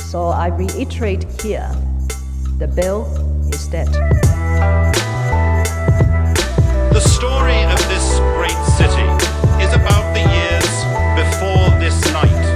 So I reiterate here, the bill is dead. The story of this great city is about the years before this night.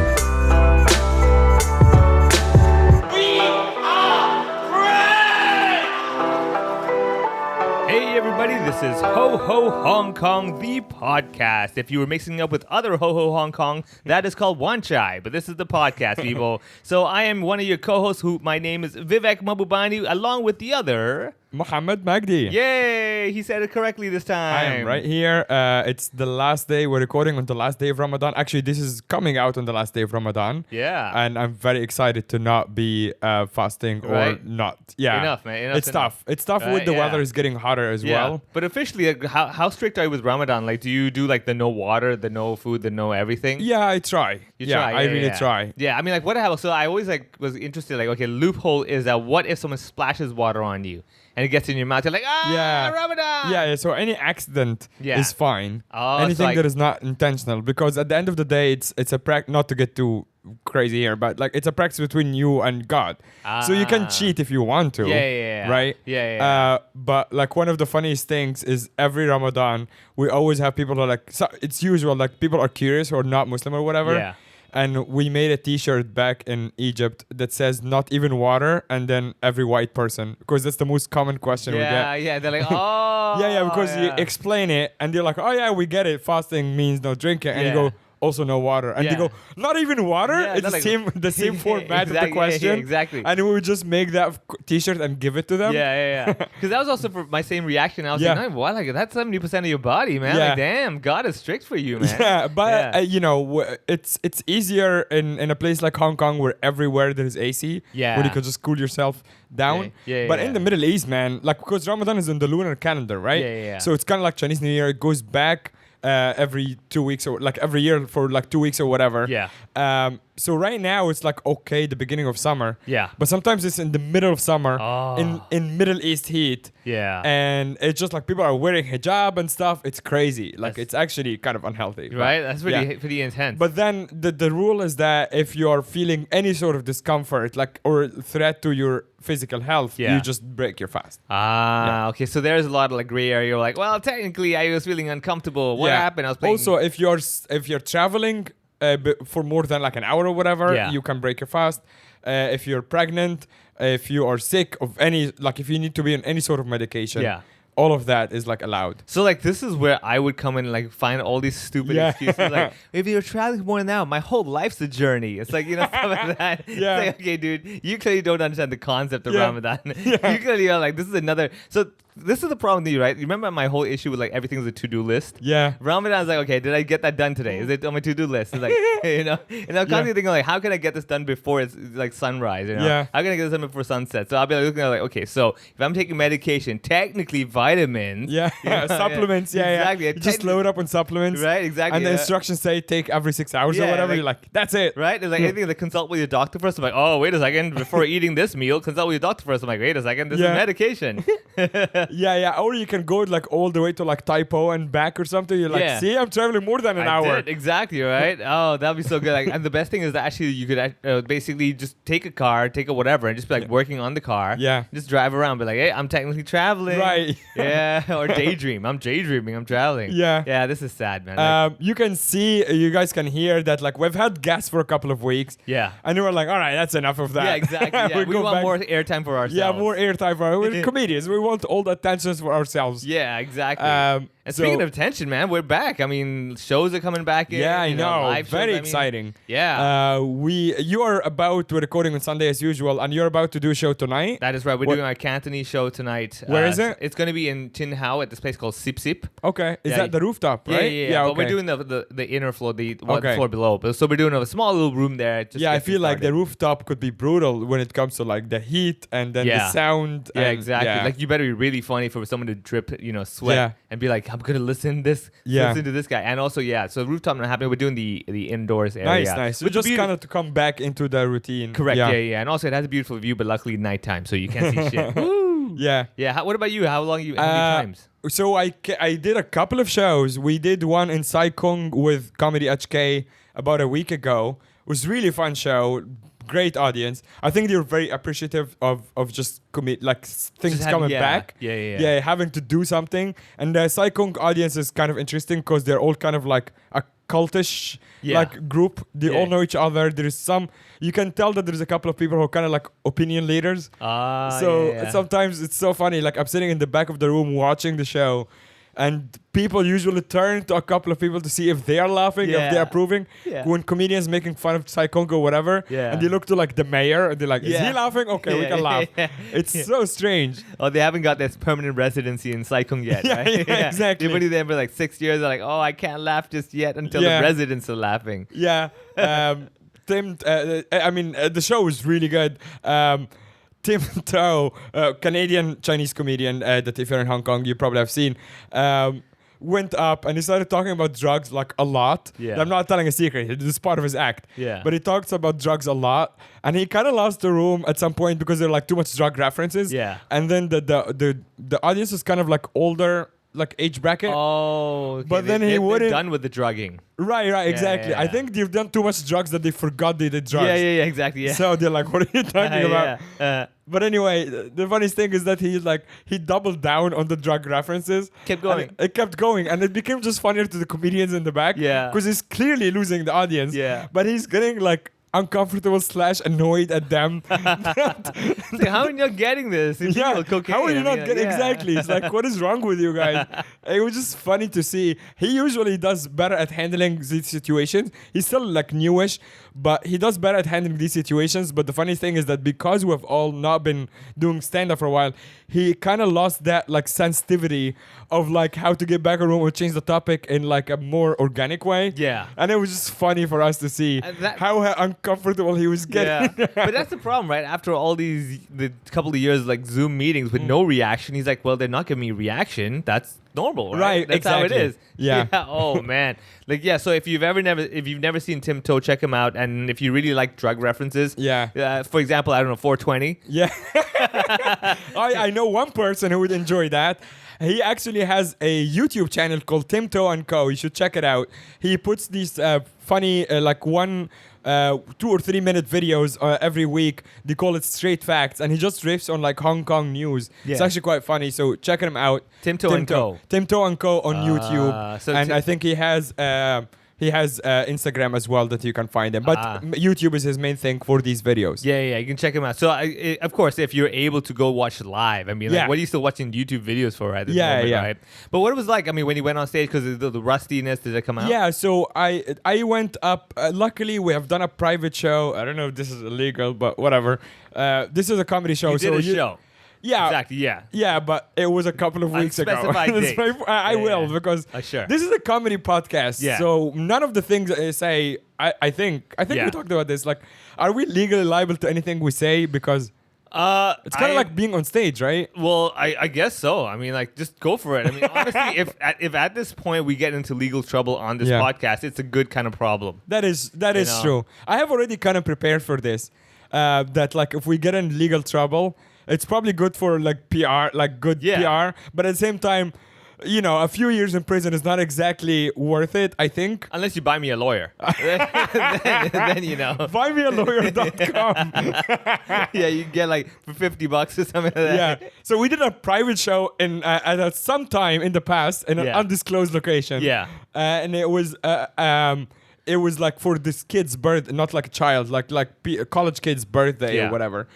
Hey everybody, this is Ho Ho Hong Kong, the podcast. If you were mixing up with other Ho Ho Hong Kong, that is called One Chai, but this is the podcast, people. So I am one of your co-hosts who, my name is Vivek Mabubani, along with the other... Muhammad Magdi. Yay! He said it correctly this time. I am right here. It's the last day. We're recording on the last day of Ramadan. Actually, this is coming out on the last day of Ramadan. Yeah. And I'm very excited to not be fasting or Right. not. Yeah. Enough, man. Enough's It's tough. It's tough Right, with the yeah. weather is getting hotter as Yeah. well. But officially, like, how strict are you with Ramadan? Like, do you do like the no water, the no food, the no everything? Yeah, I try. You yeah, try. I really try. Yeah, I mean, like, what happens? So I always like was interested, like, okay, loophole is that what if someone splashes water on you and it gets in your mouth? You're like, Yeah. Ramadan. Yeah, so any accident Yeah. is fine. Oh, so Anything like- that is not intentional, because at the end of the day, it's a practice. Not to get too crazy here, but like it's a practice between you and God. So you Ah. can cheat if you want to. Yeah. Right? Yeah. But like one of the funniest things is every Ramadan we always have people who are like, so it's usual, like people are curious who are not Muslim or whatever. Yeah. And we made a T-shirt back in Egypt that says "not even water" and then every white person, because that's the most common question we get. Yeah. They're like, oh. Yeah, because you yeah. explain it and they're like, oh yeah, we get it. Fasting means no drinking. And you Yeah. go, also no water. And Yeah. they go, not even water? Yeah, It's they're the same format of Exactly, the question. yeah, exactly. And we would just make that T-shirt and give it to them. Yeah. Because that was also for my same reaction. I was Yeah. like, no, what? Like, that's 70% of your body, man. Yeah. Like, damn, God is strict for you, man. Yeah, but Yeah. it's easier in a place like Hong Kong where everywhere there is AC, Yeah. where you can just cool yourself down. Yeah, But yeah. in the Middle East, man, like because Ramadan is on the lunar calendar, right? Yeah. So it's kind of like Chinese New Year. It goes back every 2 weeks or like every year for like 2 weeks or whatever. Yeah. So right now it's like okay, the beginning of summer. Yeah. But sometimes it's in the middle of summer Oh. in Middle East heat. Yeah. And it's just like people are wearing hijab and stuff. It's crazy. Like That's- it's actually kind of unhealthy. but- Right? That's yeah. pretty intense. But then the rule is that if you are feeling any sort of discomfort, like or threat to your physical health, Yeah. you just break your fast. Okay. So there's a lot of like gray area. You're like, well, technically, I was feeling uncomfortable. What happened? I was playing. Also, if you're traveling for more than like an hour or whatever, Yeah. you can break your fast. If you're pregnant, if you are sick of any, like if you need to be on any sort of medication, Yeah. all of that is like allowed. So like this is where I would come and like find all these stupid Yeah. excuses. Like if you're traveling more now, my whole life's a journey. It's like, you know, stuff like that. Yeah. It's like, okay, dude, you clearly don't understand the concept of Yeah. Ramadan. You clearly are like, this is another. So this is the problem with you, right? Remember my whole issue with like everything's a to-do list? Yeah. Ramadan's like, okay, did I get that done today? Is it on my to-do list? It's like, you know, and I'm constantly thinking like, how can I get this done before it's like sunrise? You know, Yeah. how can I get this done before sunset? So I'll be like looking at like, okay, so if I'm taking medication, technically vitamins, Yeah, you know, supplements. Yeah, exactly. You just load up on supplements, Right, exactly. And the yeah. instructions say take every 6 hours or Yeah, whatever. like- You're like, that's it. Right? It's like anything like consult with your doctor first. I'm like, oh, wait a second. Before eating this meal, consult with your doctor first. I'm like, wait a second. This is Yeah. medication. Yeah. Or you can go like all the way to like Taipo and back or something. You're like, Yeah. see, I'm traveling more than an I hour. did, exactly, right? Oh, that'd be so good. Like, and the best thing is that actually you could basically just take a car, take a whatever, and just be like working on the car. Yeah. Just drive around, be like, hey, I'm technically traveling. Right. Yeah. Or daydream. I'm daydreaming. I'm traveling. Yeah. Yeah. This is sad, man. Like, You can see, you guys can hear that like we've had guests for a couple of weeks. yeah. And we were like, all right, that's enough of that. Yeah, exactly. Yeah. We we go want back- more airtime for ourselves. Yeah, more airtime for we're comedians. We want all the attentions for ourselves. Yeah, exactly. And so- speaking of attention, man, we're back. I mean, shows are coming back in. Yeah, I you know. live shows, Very I mean. exciting. Yeah. We're recording on Sunday as usual, and you're about to do a show tonight. That is right. We're What- doing our Cantonese show tonight. Where is it? It's going to be in Tin Hau at this place called Sip Sip. Okay, is Yeah, that the rooftop, Yeah, right? yeah. But okay. we're doing the inner floor, the one Okay. floor below. So we're doing a small little room there. Just to Yeah, I get things feel like the started. rooftop could be brutal when it comes to like the heat and then Yeah. the sound. Yeah, and- exactly. yeah. Like you better be really funny for someone to drip, sweat Yeah. and be like, I'm gonna listen to this guy. And also, yeah. So rooftop not happening. We're doing the indoors area. Nice. So Which just would be- kind of to come back into the routine. correct. Yeah. And also, it has a beautiful view, but luckily nighttime, so you can't see shit. Woo! Yeah. Yeah. What about you? How long how many times? So I did a couple of shows. We did one in Sai Kung with Comedy HK about a week ago. It was really fun show. great audience. I think they're very appreciative of just things Just coming yeah. back. Yeah. Having to do something. And the Sai Kung audience is kind of interesting because they're all kind of like a cultish group. They all know each other. There's some, you can tell that there's a couple of people who are kind of like opinion leaders. So sometimes it's so funny. Like I'm sitting in the back of the room watching the show, and people usually turn to a couple of people to see if they are laughing, if they're approving. When comedians making fun of Sai Kung or whatever, and they look to like the mayor, and they're like, is he laughing? Okay, we can laugh. It's so strange. Oh, they haven't got this permanent residency in Sai Kung yet, right? Exactly. They've only there for like 6 years. They're like, oh, I can't laugh just yet until the residents are laughing. Yeah. The show was really good. Tim To, Canadian Chinese comedian that if you're in Hong Kong, you probably have seen, went up and he started talking about drugs like a lot. I'm not telling a secret. This is part of his act. But he talks about drugs a lot. And he kind of lost the room at some point because there were like too much drug references. And then the audience was kind of like older, like age bracket. Oh, okay. But then they're done with the drugging. Right, exactly. I think they've done too much drugs that they forgot they did drugs. Yeah, exactly. Yeah. So they're like, what are you talking about? But anyway, the funniest thing is that he doubled down on the drug references. Kept going. It kept going. And it became just funnier to the comedians in the back. Because he's clearly losing the audience. But he's getting like uncomfortable / annoyed at them. It's like, how are you not getting this? Cocaine. How are you not getting exactly? It's like, what is wrong with you guys? It was just funny to see. He usually does better at handling these situations. He's still like newish, but he does better at handling these situations. But the funny thing is that because we have all not been doing stand-up for a while, he kind of lost that like sensitivity of like how to get back a room or change the topic in like a more organic way. And it was just funny for us to see how uncomfortable he was getting. But that's the problem, right? After all the couple of years like Zoom meetings with no reaction, he's like, well, they're not giving me reaction. That's normal, right? That's exactly. how it is. Oh man. So if you've never seen Tim To, check him out. And if you really like drug references, for example, I don't know, 420. I know one person who would enjoy that. He actually has a YouTube channel called Tim To & Co. You should check it out. He puts these funny, 1, 2 or 3 minute videos every week. They call it Straight Facts. And he just riffs on like Hong Kong news. It's actually quite funny. So check him out. Tim To & Co. Tim To & Co. on YouTube. I think he has Instagram as well that you can find him. But YouTube is his main thing for these videos. You can check him out. So, of course, if you're able to go watch live, I mean, what are you still watching YouTube videos for at this moment, right? But what it was like, I mean, when he went on stage, because the rustiness, did it come out? So I went up. Luckily, we have done a private show. I don't know if this is illegal, but whatever. This is a comedy show. You did a show. Yeah. Exactly, yeah. Yeah, but it was a couple of weeks ago. Date. I will, because sure. This is a comedy podcast. So none of the things I say, I think we talked about this. Like, are we legally liable to anything we say? Because it's kind of like being on stage, right? Well, I guess so. I mean, like, just go for it. I mean, honestly, if at this point we get into legal trouble on this podcast, it's a good kind of problem. That is true. I have already kind of prepared for this. That like if we get in legal trouble, it's probably good for like PR, like good PR. But at the same time, a few years in prison is not exactly worth it, I think. Unless you buy me a lawyer. then Buymealawyer.com. You get like for $50 or something like that. So we did a private show at some time in the past in an undisclosed location. And it was like for this kid's birth, not like a child, like a college kid's birthday or whatever.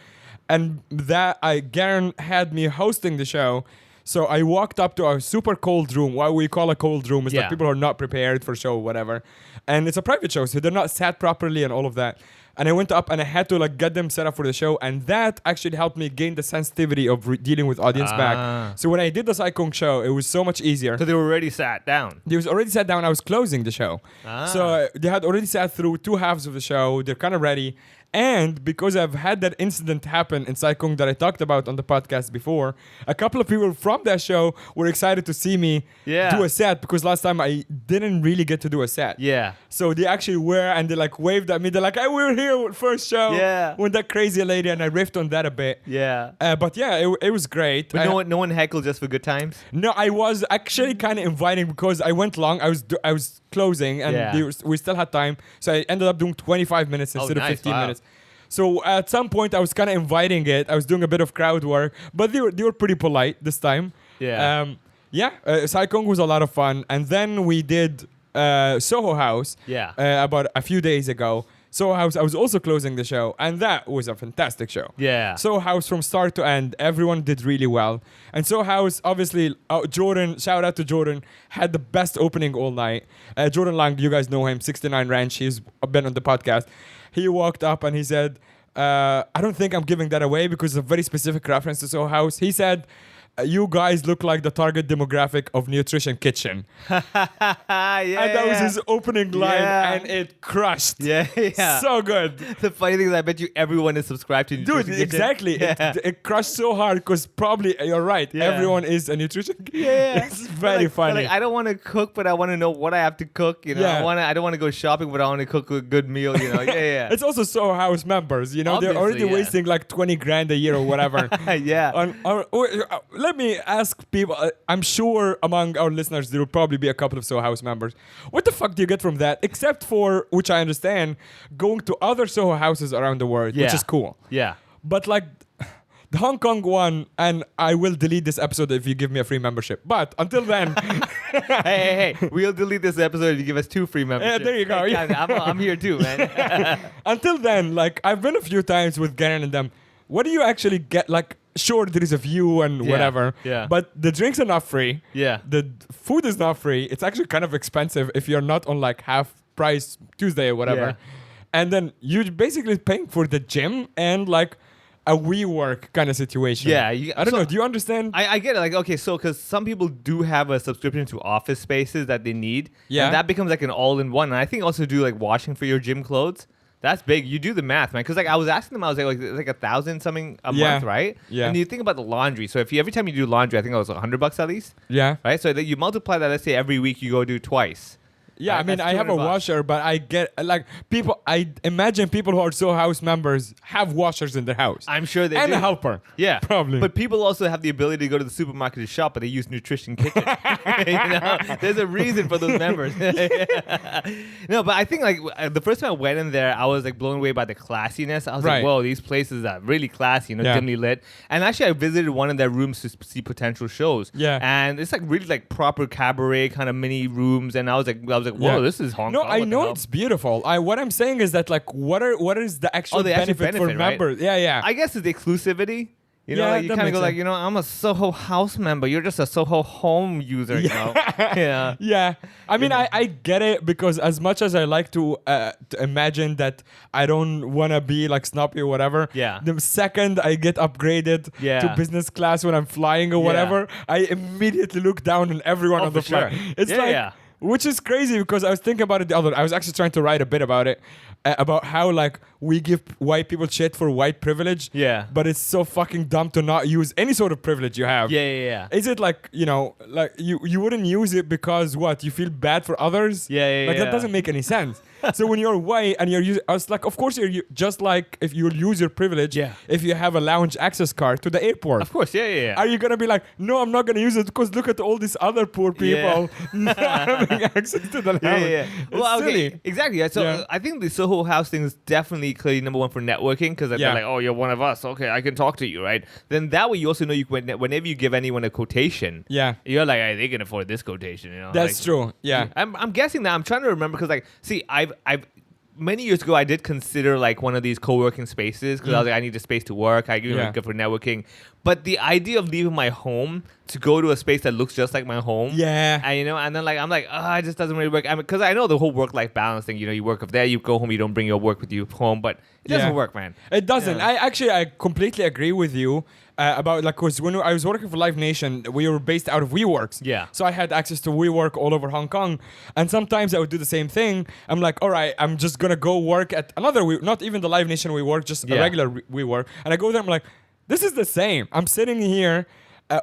And that Garen had me hosting the show. So I walked up to a super cold room. What we call a cold room is like people who are not prepared for show, whatever. And it's a private show, so they're not sat properly and all of that. And I went up and I had to like get them set up for the show. And that actually helped me gain the sensitivity of dealing with audience back. So when I did the Sai Kung show, it was so much easier. So they were already sat down? They was already sat down. I was closing the show. So they had already sat through 2 halves of the show. They're kind of ready. And because I've had that incident happen in Sai Kung that I talked about on the podcast before, a couple of people from that show were excited to see me do a set, because last time I didn't really get to do a set. So they actually were, and they like waved at me. They're like, "Hey, we were here first show with that crazy lady," and I riffed on that a bit. But it was great. But no one heckled just for good times? No, I was actually kind of inviting because I went long. I was closing, and we still had time. So I ended up doing 25 minutes instead of 15 minutes. So at some point, I was kind of inviting it. I was doing a bit of crowd work, but they were pretty polite this time. Yeah. Sai Kung was a lot of fun. And then we did Soho House about a few days ago. Soho House, I was also closing the show, and that was a fantastic show. Yeah. Soho House from start to end, everyone did really well. And Soho House, obviously, Jordan, shout out to Jordan, had the best opening all night. Jordan Lang, you guys know him, 69 Ranch, he's been on the podcast. He walked up and he said, I don't think I'm giving that away because it's a very specific reference to Soho House. He said, you guys look like the target demographic of Nutrition Kitchen. And that was his opening line, and it crushed. Yeah. So good. The funny thing is, I bet you everyone is subscribed to Nutrition Kitchen. Exactly. It crushed so hard because probably, you're right, everyone is a nutrition. It's very funny. Like, I don't want to cook, but I want to know what I have to cook. You know, I don't want to go shopping, but I want to cook a good meal. You know, It's also Soho House members. You know, Obviously, they're already wasting like 20 grand a year or whatever. Let me ask people. I'm sure among our listeners there will probably be a couple of Soho House members. What the fuck do you get from that? Except for, which I understand, going to other Soho Houses around the world, which is cool. Yeah. But like the Hong Kong one, and I will delete this episode if you give me a free membership. But until then, hey, we'll delete this episode if you give us 2 free memberships. Yeah, there you go. I'm here too, man. Until then, like I've been a few times with Garen and them. What do you actually get? Like, sure, there is a view and whatever. Yeah. But the drinks are not free. Yeah. The food is not free. It's actually kind of expensive if you're not on like half price Tuesday or whatever. Yeah. And then you're basically paying for the gym and like a WeWork kind of situation. Yeah. I don't know. Do you understand? I get it. Like, okay, so because some people do have a subscription to office spaces that they need. Yeah. And that becomes like an all-in-one. And I think also do like washing for your gym clothes. That's big. You do the math, man. Because like I was asking them, I was like 1,000 something a month, right? Yeah. And you think about the laundry. So if every time you do laundry, I think it was $100 at least. Yeah. Right. So that you multiply that. Let's say every week you go do twice. Yeah, Right? I mean, That's I have a $200. washer, but I get like people. I imagine people who are Soho House members have washers in their house. I'm sure they and do. a helper. Yeah, probably. But people also have the ability to go to the supermarket to shop, but they use Nutrition Kitchen. There's a reason for those members. No, but I think like the first time I went in there, I was like blown away by the classiness. I was like, whoa, these places are really classy, dimly lit. And actually, I visited one of their rooms to see potential shows. Yeah, and it's like really like proper cabaret kind of mini rooms, and I was like, whoa, this is Hong Kong. No, I know it's beautiful. What I'm saying is that like, what is the actual benefit for members? Right? Yeah. I guess it's the exclusivity. You know, Yeah, like you that kind of makes go sense. like, I'm a Soho House member. You're just a Soho Home user, you know? Yeah. Yeah. I mean, I get it because as much as I like to imagine that I don't want to be like snobby or whatever, the second I get upgraded to business class when I'm flying or whatever, I immediately look down on everyone on the flight. It's which is crazy because I was thinking about it I was actually trying to write a bit about it, about how like we give white people shit for white privilege. Yeah. But it's so fucking dumb to not use any sort of privilege you have. Yeah. Is it like, like you wouldn't use it because what? You feel bad for others? Yeah. Like that doesn't make any sense. So when you're white and you're using, I was like, of course you're just like if you'll use your privilege if you have a lounge access card to the airport. Of course, yeah. Are you gonna be like, no, I'm not gonna use it because look at all these other poor people not having access to the lounge. Yeah. Well, silly. okay, exactly. Yeah. So I think the Soho House thing is definitely clearly number one for networking because they're like, oh, you're one of us. Okay, I can talk to you, right? Then that way you also know whenever you give anyone a quotation, you're like, hey, they can afford this quotation, you know? That's true. Yeah. I'm guessing that. I'm trying to remember because like, see, I've many years ago, I did consider like one of these co-working spaces because I was like, I need a space to work. I good for networking. But the idea of leaving my home to go to a space that looks just like my home, and and then like I'm like, it just doesn't really work. Because I know the whole work-life balance thing. You work up there, you go home, you don't bring your work with you home, but it doesn't work, man. It doesn't. I completely agree with you. About like, cause when I was working for Live Nation, we were based out of WeWorks. Yeah. So I had access to WeWork all over Hong Kong, and sometimes I would do the same thing. I'm like, all right, I'm just gonna go work at another not even the Live Nation WeWork, just a regular WeWork, and I go there. I'm like, this is the same. I'm sitting here.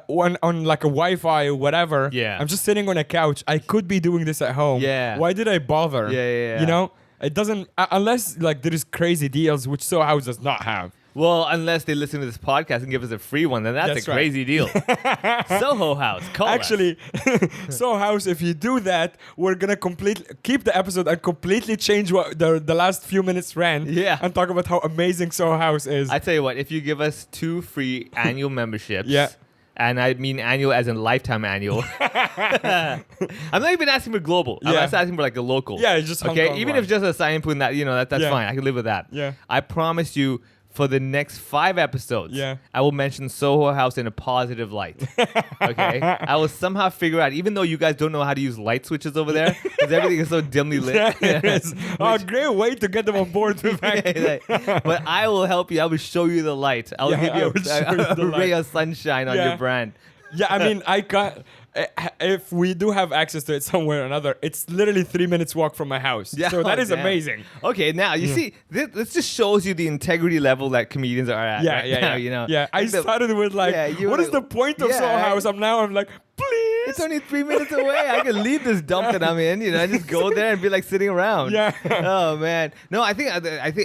On like a Wi-Fi or whatever. Yeah. I'm just sitting on a couch. I could be doing this at home. Yeah. Why did I bother? Yeah. You know, it doesn't unless like there is crazy deals, which Soho House does not have. Well, unless they listen to this podcast and give us a free one, then that's a right. crazy deal. Soho House, call us. Actually, Soho House, if you do that, we're gonna keep the episode and completely change what the last few minutes ran. Yeah. And talk about how amazing Soho House is. I tell you what, if you give us 2 free annual memberships, Yeah. and I mean annual as in lifetime annual. I'm not even asking for global. I'm Yeah. just asking for like a local. Yeah, it's just Hong okay. Kong Even one. if just a Sai Kung, that's Yeah. fine. I can live with that. Yeah. I promise you, for the next 5 episodes, Yeah. I will mention Soho House in a positive light. Okay, I will somehow figure out, even though you guys don't know how to use light switches over there, because everything is so dimly lit. Yeah, it is. Great way to get them on board. But I will help you. I will show you the light. I will Yeah, give I you will show you a the ray light. of sunshine on Yeah. your brand. Yeah, I mean, I can't. If we do have access to it somewhere or another, it's literally 3 minutes walk from my house. Yeah, So that is damn. amazing. Okay, now you see, this just shows you the integrity level that comedians are at. Yeah, right yeah, now, yeah. you know. Yeah, I Like started with like, Yeah, you what were is like- the point of Yeah, Soho right. House? I'm like, please. It's only 3 minutes away. I can leave this dump that I'm in. I just go there and be like sitting around. Yeah. Oh man. No, I think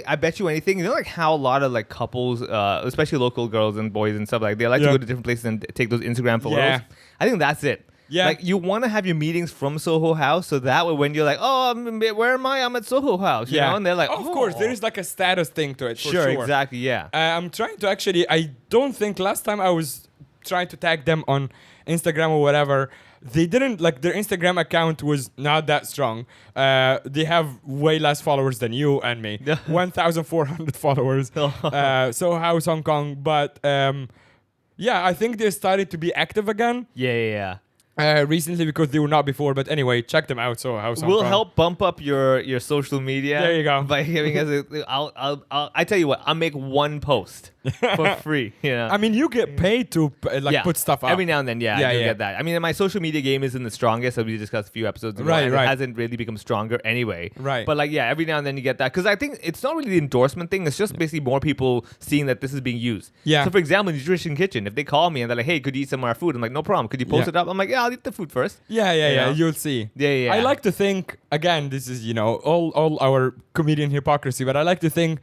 I bet you anything. You know, like how a lot of like couples, especially local girls and boys and stuff, like they like Yeah. to go to different places and take those Instagram photos. Yeah. I think that's it. Yeah. Like you want to have your meetings from Soho House, so that way when you're like, oh, where am I? I'm at Soho House. You know, and they're like, of course, there is like a status thing to it. For sure, exactly, yeah. I'm trying to actually. I don't think last time I was trying to tag them on Instagram or whatever. They didn't like their Instagram account was not that strong. They have way less followers than you and me. 1,400 followers. Soho House Hong Kong, but yeah, I think they started to be active again. Yeah. Recently because they were not before, but anyway, check them out. So House Hong We'll Kong. help bump up your social media. There you go. By giving us I tell you what, I'll make one post for free. You know? I mean, you get paid to put stuff up every now and then. Yeah, I do yeah. get that. I mean, my social media game isn't the strongest, as we discussed a few episodes ago. Right, and right. It hasn't really become stronger anyway. Right. But like, yeah, every now and then you get that because I think it's not really the endorsement thing. It's just basically more people seeing that this is being used. Yeah. So for example, Nutrition Kitchen, if they call me and they're like, "Hey, could you eat some of our food?" I'm like, "No problem. Could you post Yeah. it up?" I'm like, "Yeah, I'll eat the food first." Yeah. You know? You'll see. Yeah. I like to think again. This is all our comedian hypocrisy, but I like to think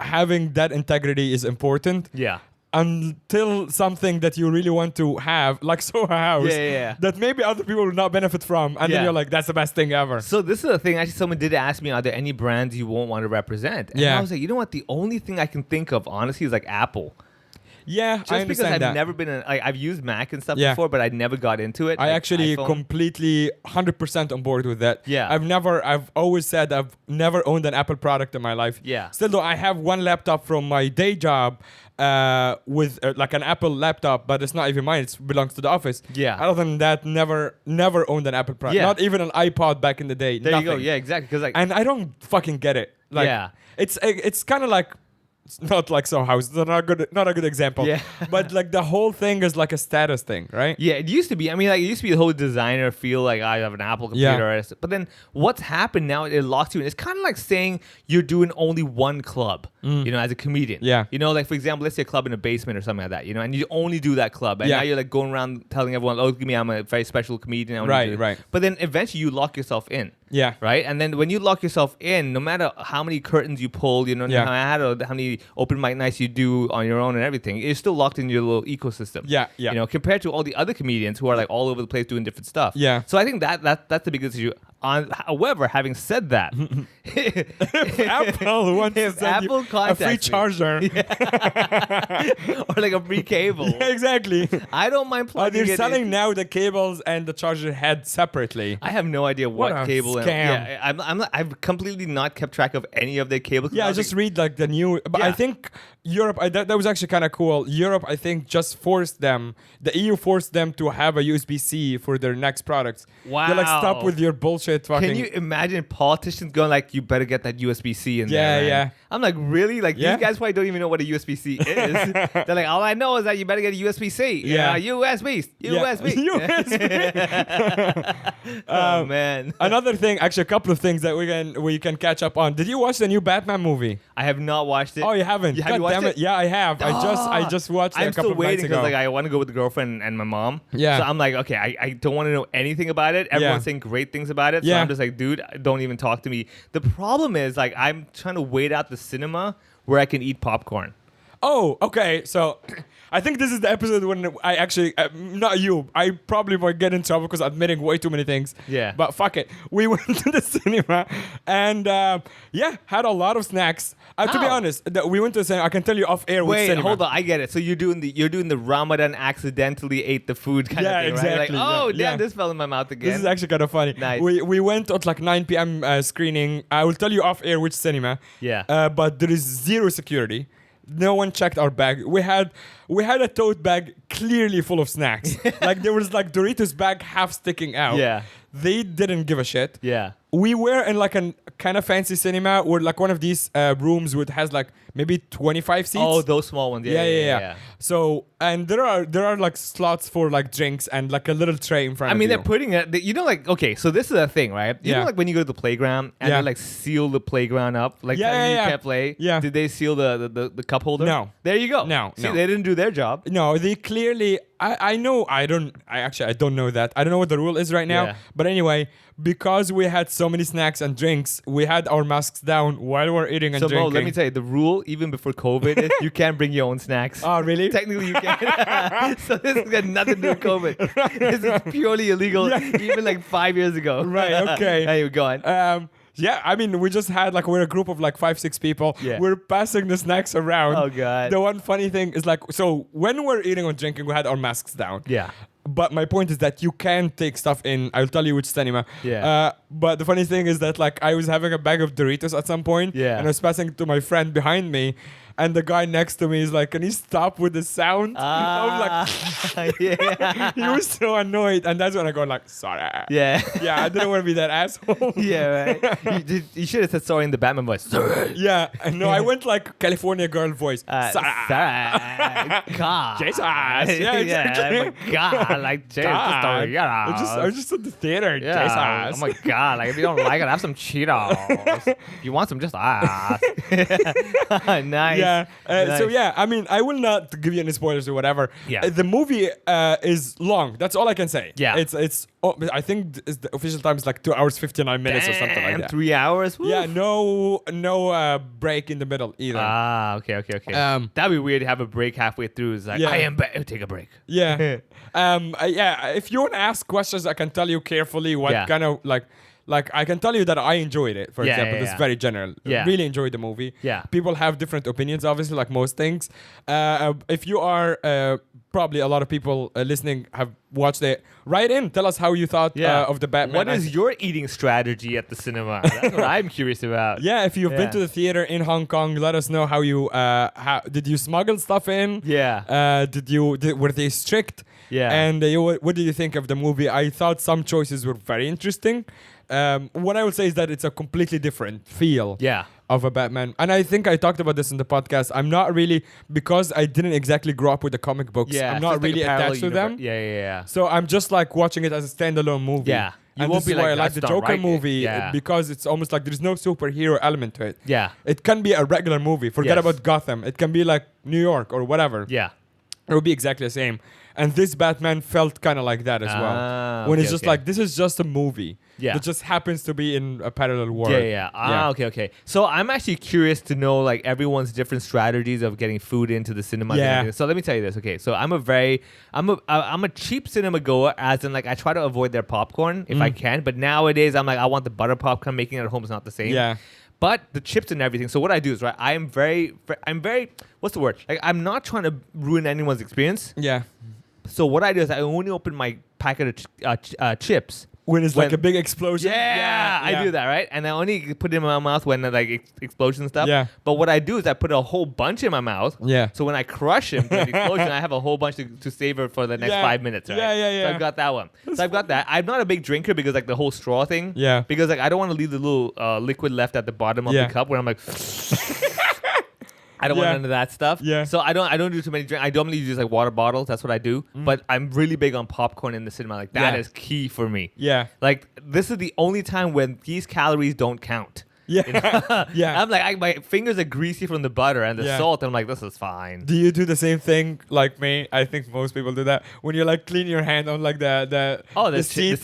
having that integrity is important. Yeah. Until something that you really want to have, like Soho House, Yeah. that maybe other people will not benefit from, and Yeah. then you're like, that's the best thing ever. So this is the thing. Actually, someone did ask me, are there any brands you won't want to represent? And Yeah. I was like, you know what? The only thing I can think of, honestly, is like Apple. Yeah, Just I because understand I've that. never been, I've used Mac and stuff Yeah. before, but I never got into it. I like actually iPhone. completely 100% on board with that. Yeah. I've always said I've never owned an Apple product in my life. Yeah. Still though, I have one laptop from my day job with like an Apple laptop, but it's not even mine. It belongs to the office. Yeah. Other than that, never owned an Apple product. Yeah. Not even an iPod back in the day. There Nothing. you go. Yeah, exactly. Because like, And I don't fucking get it. Like, Yeah. It's kind of like. It's not like Soho House. It's not a good example. Yeah. But like the whole thing is like a status thing, right? yeah, it used to be. I mean, like it used to be the whole designer feel like I have an Apple computer. Yeah. But then what's happened now? It locks you in. It's kind of like saying you're doing only one club. You know, as a comedian. Yeah. You know, like for example, let's say a club in a basement or something like that. You know, and you only do that club, and Yeah. now you're like going around telling everyone, "Oh, look at me, I'm a very special comedian." I only Right, do this." right. But then eventually you lock yourself in. Yeah. Right. And then when you lock yourself in, no matter how many curtains you pull, you know, Yeah. how many open mic nights you do on your own and everything, you're still locked in your little ecosystem. Yeah. You know, compared to all the other comedians who are like all over the place doing different stuff. Yeah. So I think that's the biggest issue. However, having said that, Apple wants to if send you Apple a free contacts me, charger. or like a free cable, Exactly. I don't mind plugging They're it selling in. now the cables and the charger head separately. I have no idea what What a cable. scam. I've completely not kept track of any of their cables. Yeah, I just read like the new. But I Yeah. think Europe. That was actually kind of cool. Europe, I think, just forced them. The EU forced them to have a USB-C for their next products. They're like, stop Wow. with your bullshit. Fucking. Can you imagine politicians going like, "You better get that USB-C in Yeah, there"? man." yeah. I'm like, really? Like Yeah. these guys probably don't even know what a USB-C is. They're like, all I know is that you better get a USB-C. Yeah. USB. Yeah. USB. Oh man. Another thing, actually, a couple of things that we can catch up on. Did you watch the new Batman movie? I have not watched it. Oh, you haven't? Have you God watched damn it? it! Yeah, I have. I just watched it I'm a couple still of nights waiting because ago. like I want to go with the girlfriend and my mom. Yeah. So I'm like, okay, I don't want to know anything about it. Everyone's Yeah. saying great things about it. So Yeah. I'm just like, dude, don't even talk to me. The problem is like I'm trying to wait out the cinema where I can eat popcorn. Oh, okay. So I think this is the episode when I actually, not you, I probably might get in trouble because I'm admitting way too many things. Yeah. But fuck it. We went to the cinema and had a lot of snacks. To be How? honest, we went to the cinema. I can tell you off air which Wait, cinema. hold on. I get it. So you're doing the Ramadan accidentally ate the food kind of thing, right? exactly. Like, oh, Yeah. damn, this fell in my mouth again. This is actually kind of funny. Nice. We went at like 9 p.m. Screening. I will tell you off air which cinema. Yeah. But there is zero security. No one checked our bag. We had a tote bag clearly full of snacks. Like there was like Doritos bag half sticking out. Yeah. They didn't give a shit. Yeah. We were in like a kind of fancy cinema where like one of these rooms which has like maybe 25 seats. Oh, those small ones. Yeah. So and there are like slots for like drinks and like a little tray in front I of mean, you. they're putting it. You know, like okay, so this is a thing, right? You know, Yeah. like when you go to the playground and Yeah. they like seal the playground up, like Yeah, telling you yeah, yeah. can't play. Yeah. Did they seal the cup holder? No. There you go. No, See, no. they didn't do their job. No, they clearly. I know. I don't know that. I don't know what the rule is right now. Yeah. But anyway, because we had so many snacks and drinks, we had our masks down while we're eating and So Mo, drinking. let me tell you, the rule even before COVID is you can't bring your own snacks. Oh, really? Technically, you can. So this has got nothing to do with COVID. This is purely illegal, even like 5 years ago. Right, okay. Anyway, go on. Yeah, I mean, we just had we're a group of 5-6 people. Yeah. We're passing the snacks around. Oh, God. The one funny thing is so when we're eating or drinking, we had our masks down. Yeah. But my point is that you can take stuff in. I'll tell you which cinema. Yeah. But the funny thing is that I was having a bag of Doritos at some point. Yeah. And I was passing it to my friend behind me. And the guy next to me is like, can you stop with the sound? I was yeah. he was so annoyed. And that's when I go sorry. Yeah. Yeah, I didn't want to be that asshole. Yeah, right. You should have said sorry in the Batman voice. Sorry. Yeah, no, I went California girl voice. Sorry. God. Jesus. Yeah, exactly. Oh my God. Like, Jesus. God. Yeah. I was just at the theater. Yeah. Jesus. Oh my God. Like, if you don't like it, have some Cheetos. If you want some, just ask. Nice. Yeah. Nice. So yeah, I mean, I will not give you any spoilers or whatever. Yeah. The movie is long. That's all I can say. Yeah. It's. I think the official time is 2 hours 59 minutes or something like that. 3 hours? Woo. Yeah. No break in the middle either. Okay. That'd be weird to have a break halfway through. It's like, Yeah. I am take a break. Yeah. If you want to ask questions, I can tell you carefully what Yeah. kind of I can tell you that I enjoyed it, for Yeah, example. yeah, It's yeah. very general. Yeah. Really enjoyed the movie. Yeah. People have different opinions, obviously, like most things. If you are, probably a lot of people listening have watched it. Write in. Tell us how you thought of the Batman. What is your eating strategy at the cinema? That's what I'm curious about. Yeah, if you've Yeah. been to the theater in Hong Kong, let us know how you, did you smuggle stuff in? Yeah. Were they strict? Yeah. And what did you think of the movie? I thought some choices were very interesting. What I would say is that it's a completely different feel Yeah. of a Batman. And I think I talked about this in the podcast. I'm not really, because I didn't exactly grow up with the comic books, Yeah. I'm so not it's like really a parallel attached to them. Yeah. So I'm just watching it as a standalone movie. Yeah. You And won't this be is why like, I like "That's the not Joker right." movie Yeah. because it's almost there's no superhero element to it. Yeah. It can be a regular movie. Forget Yes. about Gotham. It can be New York or whatever. Yeah. It would be exactly the same. And this Batman felt kind of like that as well. When it's just this is just a movie. Yeah. That just happens to be in a parallel world. Yeah. Okay. So I'm actually curious to know everyone's different strategies of getting food into the cinema. Yeah. So let me tell you this. Okay. So I'm a cheap cinema goer, as in I try to avoid their popcorn if I can. But nowadays I'm I want the butter popcorn. Making it at home is not the same. Yeah. But the chips and everything. So what I do is I'm very. What's the word? I'm not trying to ruin anyone's experience. Yeah. So what I do is I only open my packet of chips. When it's a big explosion. Yeah, I do that, right? And I only put it in my mouth when explosion and stuff. Yeah. But what I do is I put a whole bunch in my mouth. Yeah. So when I crush him for the explosion, I have a whole bunch to savor for the next 5 minutes, right? Yeah. So I've got that one. So I've got that. I'm not a big drinker because the whole straw thing. Yeah. Because I don't want to leave the little liquid left at the bottom of the cup where I'm I don't want none of that stuff. Yeah. So I don't do too many drinks. I normally use water bottles. That's what I do. But I'm really big on popcorn in the cinema. That is key for me. Yeah. This is the only time when these calories don't count. Yeah. You know? Yeah. I'm like, my fingers are greasy from the butter and the Yeah. salt. I'm like, this is fine. Do you do the same thing like me? I think most people do that. When you like clean your hand on like the seat.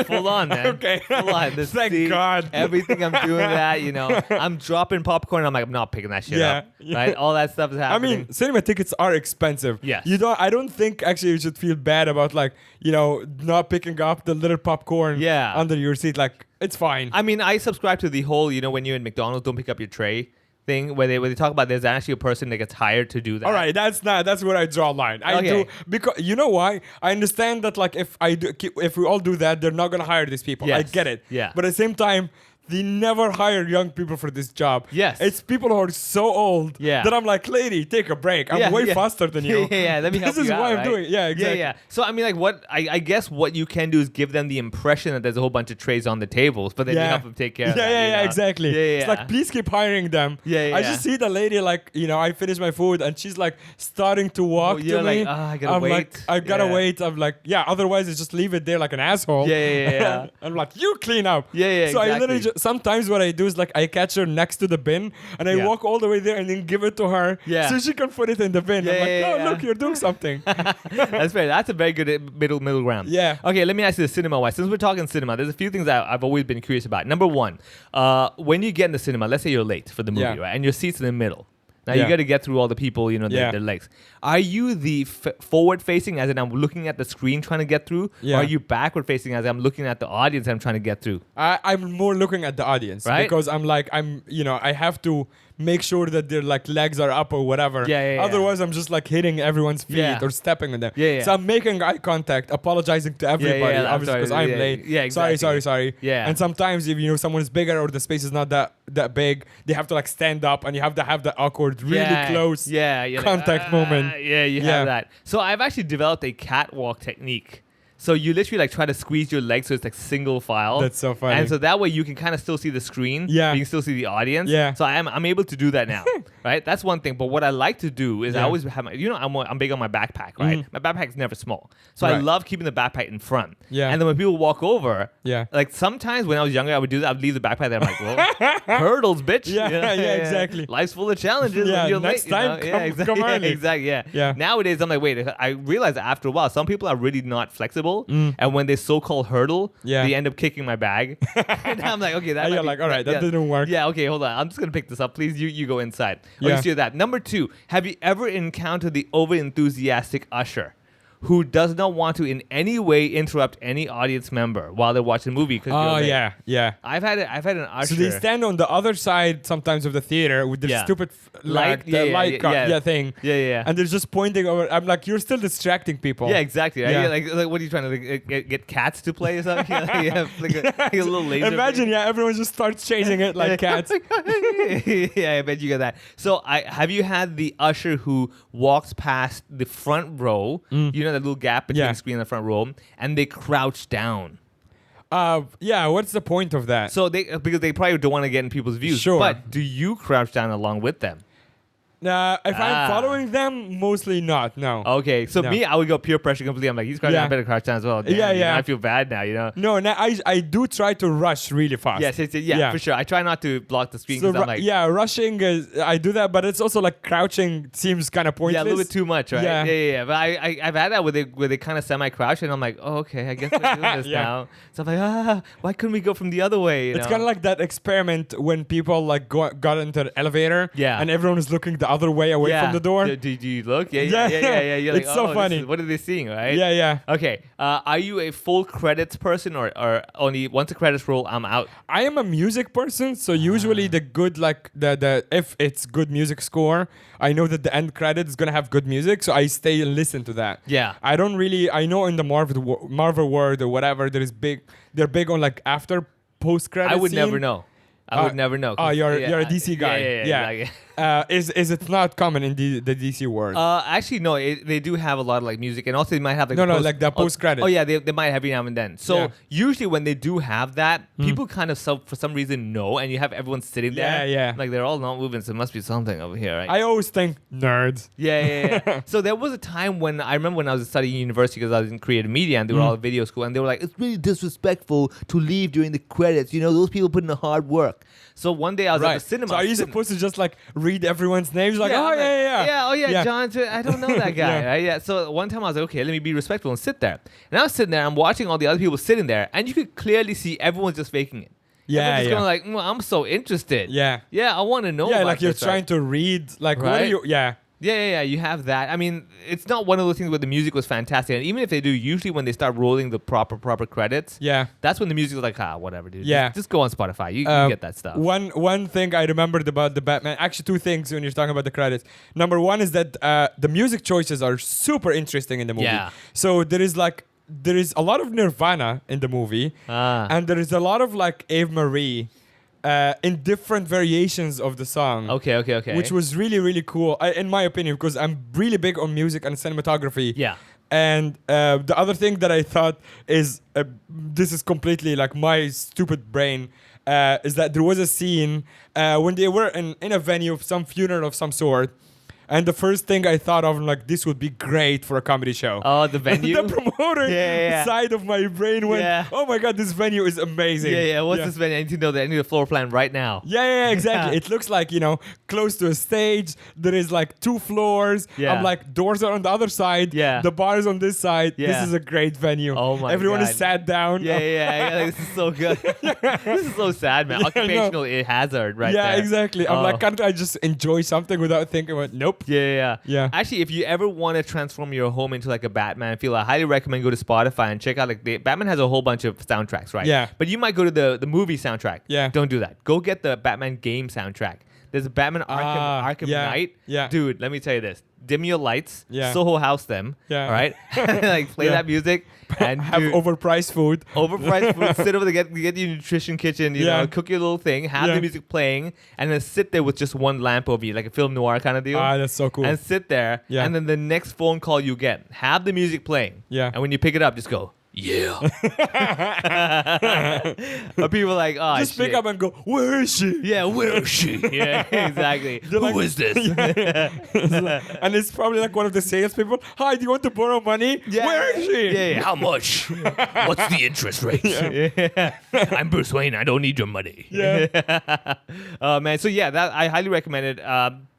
Full on, man. Okay. Full on. The Thank seat, God. Everything I'm doing that, you know. I'm dropping popcorn. I'm like, I'm not picking that shit up. Yeah. Right? All that stuff is I happening. mean, cinema tickets are expensive. Yes. I don't think actually you should feel bad about like, not picking up the little popcorn under your seat. Like, it's fine. I mean, I subscribe to the whole, when you're in McDonald's, don't pick up your tray thing where they talk about there's actually a person that gets hired to do that. All right, that's where I draw a line. I do, because you know why? I understand that like if we all do that, they're not gonna hire these people. Yes. I get it. Yeah. But at the same time, they never hire young people for this job. Yes. It's people who are so old that I'm like, lady, take a break. I'm way faster than you. Yeah, let me help This is you out, what I'm right? doing. Yeah, exactly. Yeah. So I mean, like, what I guess what you can do is give them the impression that there's a whole bunch of trays on the tables, but then you help them take care of that. Yeah, exactly. Yeah. It's like, please keep hiring them. Yeah. I just see the lady like, I finish my food and she's like starting to walk to you're me. like, I gotta I'm wait. like, I gotta wait. I'm like, otherwise I just leave it there like an asshole. Yeah. I'm like, you clean up. Yeah, So I exactly. literally sometimes what I do is like I catch her next to the bin and I walk all the way there and then give it to her so she can put it in the bin. I'm like, look, you're doing something. That's fair. That's a very good middle ground. Yeah. Okay, let me ask you the cinema wise. Since we're talking cinema, there's a few things I've always been curious about. Number one, when you get in the cinema, let's say you're late for the movie, right? And your seat's in the middle. Now you got to get through all the people, their legs. Are you the forward facing, as in I'm looking at the screen trying to get through? Yeah. Or are you backward facing, as I'm looking at the audience I'm trying to get through? I'm more looking at the audience, right? Because I have to make sure that their like legs are up or whatever. Otherwise, I'm just like hitting everyone's feet or stepping on them. So I'm making eye contact, apologizing to everybody, obviously because I'm late. Yeah, exactly. Sorry. Yeah. And sometimes if someone is bigger or the space is not that big, they have to like stand up and you have to have that awkward, really close contact moment. You have that. So I've actually developed a catwalk technique. So you literally like try to squeeze your legs so it's like single file. That's so funny. And so that way you can kind of still see the screen. Yeah. You can still see the audience. Yeah. So I'm able to do that now. Right? That's one thing. But what I like to do is I always have I'm big on my backpack, right? My backpack's never small. So I love keeping the backpack in front. Yeah. And then when people walk over, like sometimes when I was younger, I would do that. I'd leave the backpack there. I'm like, well, hurdles, bitch. Yeah, exactly. Life's full of challenges. Yeah, when you're next late, time, come early. Exactly. Yeah. Nowadays, I'm like, wait. I realize after a while, some people are really not flexible, and when they so-called hurdle, they end up kicking my bag. And I'm like, okay, that. You're like, all right, that didn't work. Yeah, okay, hold on. I'm just gonna pick this up. Please, you go inside. Let's do that. Number 2, have you ever encountered the over-enthusiastic usher who does not want to in any way interrupt any audience member while they're watching a movie? Oh yeah. I've had an usher. So they stand on the other side sometimes of the theater with the stupid light thing. Yeah. And they're just pointing over. I'm like, you're still distracting people. Yeah, exactly. Right? Yeah. Like, what are you trying to get cats to play or something? Like a little laser. Imagine, everyone just starts chasing it like cats. Yeah, I bet you got that. So, have you had the usher who walks past the front row? That little gap between the screen and the front row, and they crouch down. What's the point of that? So because they probably don't want to get in people's views. Sure. But do you crouch down along with them? If I'm following them, mostly not. No. Okay, so me, I would go peer pressure completely. I'm like, he's crouching, I better crouch down as well. Damn, I feel bad now. No, I do try to rush really fast. Yes, for sure. I try not to block the screen So because I'm like, rushing is, I do that, but it's also like crouching seems kind of pointless. yeah, a little bit too much, right? Yeah. Yeah. But I've had that where they kind of semi-crouch, and I'm like, oh, okay, I guess we're doing this now. So I'm like, why couldn't we go from the other way? It's kind of like that experiment when people like got into the elevator, and everyone is looking the other way away from the door. Do you look? Yeah. You're It's like, so funny. What are they seeing, right? Yeah. Okay. Are you a full credits person or only once the credits roll, I'm out? I am a music person, so usually the good like the if it's good music score, I know that the end credit is gonna have good music, so I stay and listen to that. Yeah. I don't really. I know in the Marvel world or whatever, they're big on like after post credits. I would never know. I would never know. Oh, you're a DC guy. Yeah. Is it not common in the DC world? Actually, no. They do have a lot of like music, and also they might have like like the post credit. Oh yeah, they might have every now and then. So usually when they do have that, people kind of for some reason know, and you have everyone sitting there. Yeah. Like they're all not moving, so it must be something over here, right? I always think nerds. Yeah. So there was a time when I remember when I was studying university because I was in creative media and they were all at video school, and they were like, it's really disrespectful to leave during the credits. Those people put in the hard work. So one day I was at the cinema. So are you supposed to just like read everyone's names? Like, John, I don't know that guy. Right? Yeah. So one time I was like, okay, let me be respectful and sit there. And I was sitting there, I'm watching all the other people sitting there, and you could clearly see everyone's just faking it. Yeah, just going like, I'm so interested. Yeah. Yeah, I want to know. Yeah, about like you're this, trying to read, like, what are you? Yeah. Yeah, you have that. I mean, it's not one of those things where the music was fantastic. And even if they do, usually when they start rolling the proper credits, that's when the music is like, whatever, dude. Yeah. Just go on Spotify. You get that stuff. One thing I remembered about the Batman, actually two things when you're talking about the credits. Number one is that the music choices are super interesting in the movie. Yeah. So there is a lot of Nirvana in the movie, and there is a lot of like Ave Marie. In different variations of the song. Okay. Which was really, really cool, in my opinion, because I'm really big on music and cinematography. Yeah. And the other thing that I thought is, this is completely like my stupid brain, is that there was a scene when they were in a venue of some funeral of some sort. And the first thing I thought of, like, this would be great for a comedy show. Oh, the venue? The promoter side of my brain went, oh my God, this venue is amazing. Yeah. What's this venue? I need to know that. I need a floor plan right now. Yeah, exactly. It looks like, close to a stage. There is like 2 floors. Yeah. I'm like, doors are on the other side. Yeah. The bar is on this side. Yeah. This is a great venue. Oh my Everyone God. is sat down. Yeah. Like, this is so good. This is so sad, man. Occupational hazard right there. Yeah, exactly. I'm like, can't I just enjoy something without thinking about, nope. Yeah. Yeah. Actually, if you ever want to transform your home into like a Batman feel, I highly recommend go to Spotify and check out Batman has a whole bunch of soundtracks, right? Yeah. But you might go to the movie soundtrack. Yeah. Don't do that. Go get the Batman game soundtrack. There's a Batman Arkham Knight. Yeah. Dude, let me tell you this. Dim your lights. Yeah. Soho House them. Yeah. All right. Like play that music and have overpriced food. Overpriced food. Sit over there, get your nutrition kitchen. You know, cook your little thing. Have the music playing, and then sit there with just one lamp over you, like a film noir kind of deal. That's so cool. And sit there. Yeah. And then the next phone call you get, have the music playing. Yeah. And when you pick it up, just go, yeah. But people are like, oh, just shit. pick up and go, where is she? Yeah, where is she? Yeah, exactly. Who is this? And it's probably like one of the salespeople. Hi, do you want to borrow money? Yeah. Where is she? Yeah. How much? What's the interest rate? Yeah. I'm Bruce Wayne. I don't need your money. Yeah. Oh, man. So, yeah, that I highly recommend it.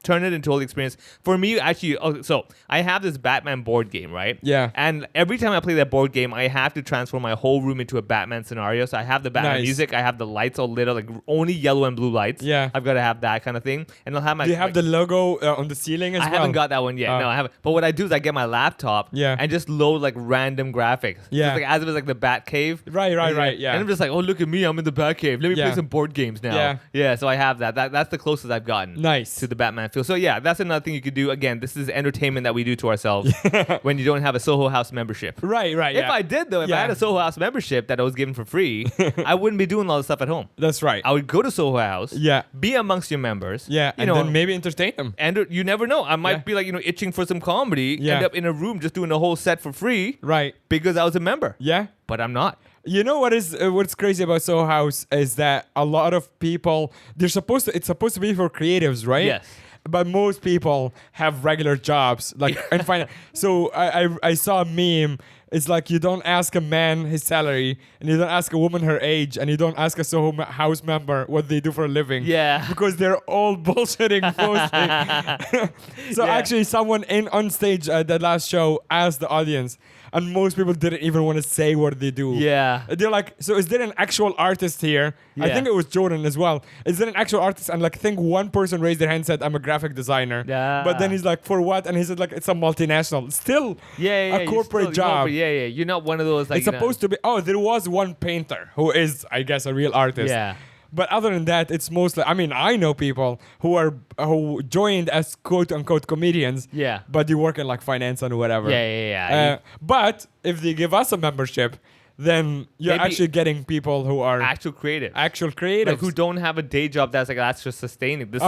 Turn it into a whole experience. For me, actually, so I have this Batman board game, right? Yeah. And every time I play that board game, I have to transform my whole room into a Batman scenario. So I have the Batman music. I have the lights all lit up, like only yellow and blue lights. Yeah. I've got to have that kind of thing. And I'll have my... Do you have the logo on the ceiling as well? I haven't got that one yet. No, I haven't. But what I do is I get my laptop and just load like random graphics. Yeah. Just, like, as if it's like the Bat Cave. Right, yeah. And I'm just like, oh, look at me. I'm in the Bat Cave. Let me play some board games now. Yeah. Yeah, so I have that. That's the closest I've gotten. Nice. To the Batman feel. So yeah, that's another thing you could do. Again, this is entertainment that we do to ourselves when you don't have a Soho House membership. Right, If I did though, if I had a Soho House membership that I was given for free, I wouldn't be doing all this stuff at home. That's right. I would go to Soho House, Yeah. be amongst your members, And then maybe entertain them. and you never know. I might be like, itching for some comedy, Yeah. end up in a room just doing a whole set for free, Right. because I was a member. Yeah. But I'm not. You know what's crazy about Soho House is that a lot of people it's supposed to be for creatives, right? Yes. But most people have regular jobs, like and finance. So I saw a meme. It's like you don't ask a man his salary, and you don't ask a woman her age, and you don't ask a Soho House member what they do for a living. Yeah. Because they're all bullshitting mostly. So actually, someone on stage at the last show asked the audience, and most people didn't even want to say what they do. Yeah. They're like, so is there an actual artist here? I Yeah. think it was Jordan as well. Is there an actual artist? And like, I think one person raised their hand and said, I'm a graphic designer. Yeah. But then he's like, for what? And he said, like, it's a multinational. Still Yeah, a corporate job. Yeah. You're not one of those like. It's supposed to be. Oh, there was one painter who is, I guess, a real artist. Yeah. But other than that, it's mostly. I mean, I know people who joined as quote unquote comedians. Yeah. But they work in like finance and whatever. Yeah. But if they give us a membership, then you're Maybe actually getting people who are actual creative. actual creatives. Like who don't have a day job that's just sustaining. This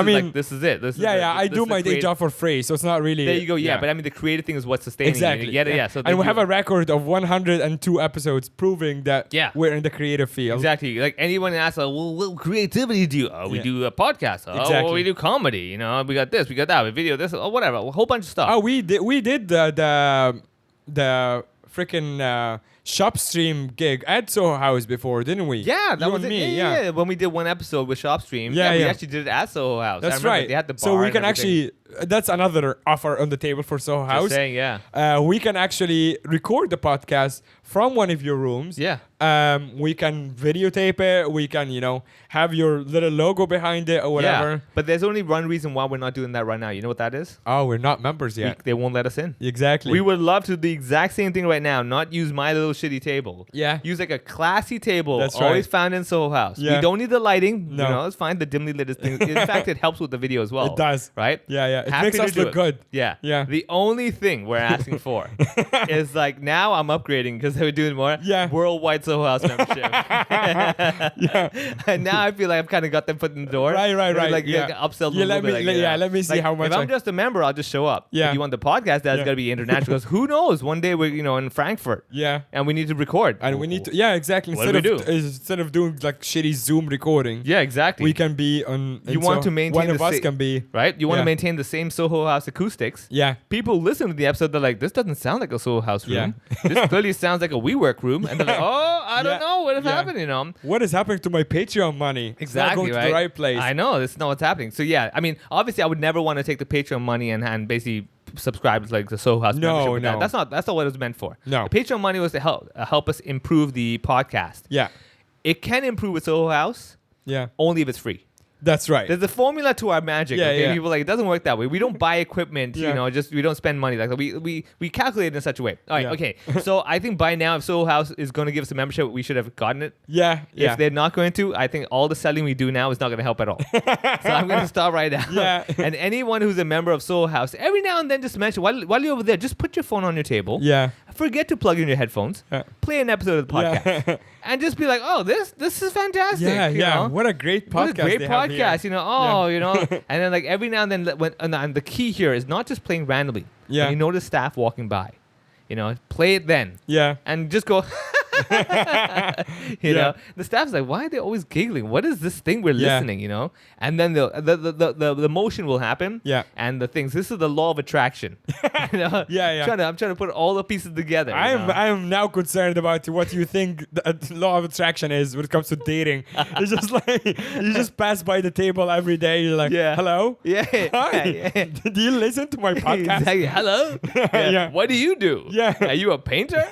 is it. I do my day job for free, so it's not really. There you go. Yeah, but I mean the creative thing is what's sustaining. Exactly. You get it. Yeah. So and we have a record of 102 episodes proving that we're in the creative field. Exactly. Like anyone asks, well, what creativity do you? We do a podcast. Exactly. We do comedy. We got this, we got that, we video this, or whatever, a whole bunch of stuff. Oh, we did the freaking Shopstream gig at Soho House before, didn't we? Yeah, that You was and it. me. Yeah. When we did one episode with Shopstream, Yeah, we yeah. actually did it at Soho House. I That's remember right. They had the bar. So we and can everything. actually, that's another offer on the table for Soho Just House. saying, yeah. We can actually record the podcast from one of your rooms. Yeah. We can videotape it. We can, have your little logo behind it or whatever. Yeah. But there's only one reason why we're not doing that right now. You know what that is? Oh, we're not members yet. They won't let us in. Exactly. We would love to do the exact same thing right now, not use my little shitty table. Yeah. Use like a classy table, That's always right. found in Soho House. Yeah. We don't need the lighting. No. It's fine. The dimly lit is thing. In fact, it helps with the video as well. It does. Right? Yeah. It Happy makes to us do look it. good. Yeah. Yeah. The only thing we're asking for is like now I'm upgrading because we're doing more. Yeah. Worldwide Soho House membership. Yeah. And now I feel like I've kind of got them foot in the door. Right. Like Yeah. upsell. Yeah, them a let little me- bit, like, yeah, let me see Like, how much If I'm I- just a member, I'll just show up. Yeah. If you want the podcast, that's Yeah. got to be international. Because who knows? One day we're in Frankfurt. Yeah. And we need to record. And we need to, yeah, exactly. What do Instead of doing like shitty Zoom recording, Yeah, exactly. we can be on. You want to maintain one of the us sa- can be. right? You want to Yeah. maintain the same Soho House acoustics. Yeah. People listen to the episode, they're like, this doesn't sound like a Soho House room. Yeah. This clearly sounds like a WeWork room. And they're like, oh, I don't Yeah. know what has Yeah. happened. What is happening to my Patreon money? It's not Exactly, going right? to the right place. I know. This is not what's happening. So, yeah, I mean, obviously, I would never want to take the Patreon money and basically subscribe to like the Soho House No, membership with that. no. That's not what it was meant for. No. The Patreon money was to help us improve the podcast. Yeah. It can improve with Soho House Yeah. only if it's free. That's right. There's a formula to our magic. Yeah, okay? yeah. People are like, it doesn't work that way. We don't buy equipment, Yeah. just we don't spend money like that. We calculate it in such a way. All right, Yeah. okay. So I think by now, if Soho House is going to give us a membership, we should have gotten it. Yeah. Yeah. If they're not going to, I think all the selling we do now is not going to help at all. So I'm going to stop right now. Yeah. And anyone who's a member of Soho House, every now and then just mention, while you're over there, just put your phone on your table. Yeah. Forget to plug in your headphones. Yeah. Play an episode of the podcast. Yeah. And just be like, oh, this is fantastic. Yeah. you Yeah. know? What a great podcast. What a great they have here. podcast, and then like every now and then, and the key here is not just playing randomly. Yeah. When you notice staff walking by, play it then, Yeah. and just go. Yeah. know, the staff's like, why are they always giggling? What is this thing we're Yeah. listening? And then the motion will happen. Yeah. And the things. This is the law of attraction. Yeah, yeah. I'm trying to put all the pieces together. I am now concerned about what you think the law of attraction is when it comes to dating. It's just like you just pass by the table every day. You're like, Yeah. hello, Yeah. hi. Yeah. Do you listen to my podcast? Exactly. Hello. Yeah. What do you do? Yeah. Are you a painter?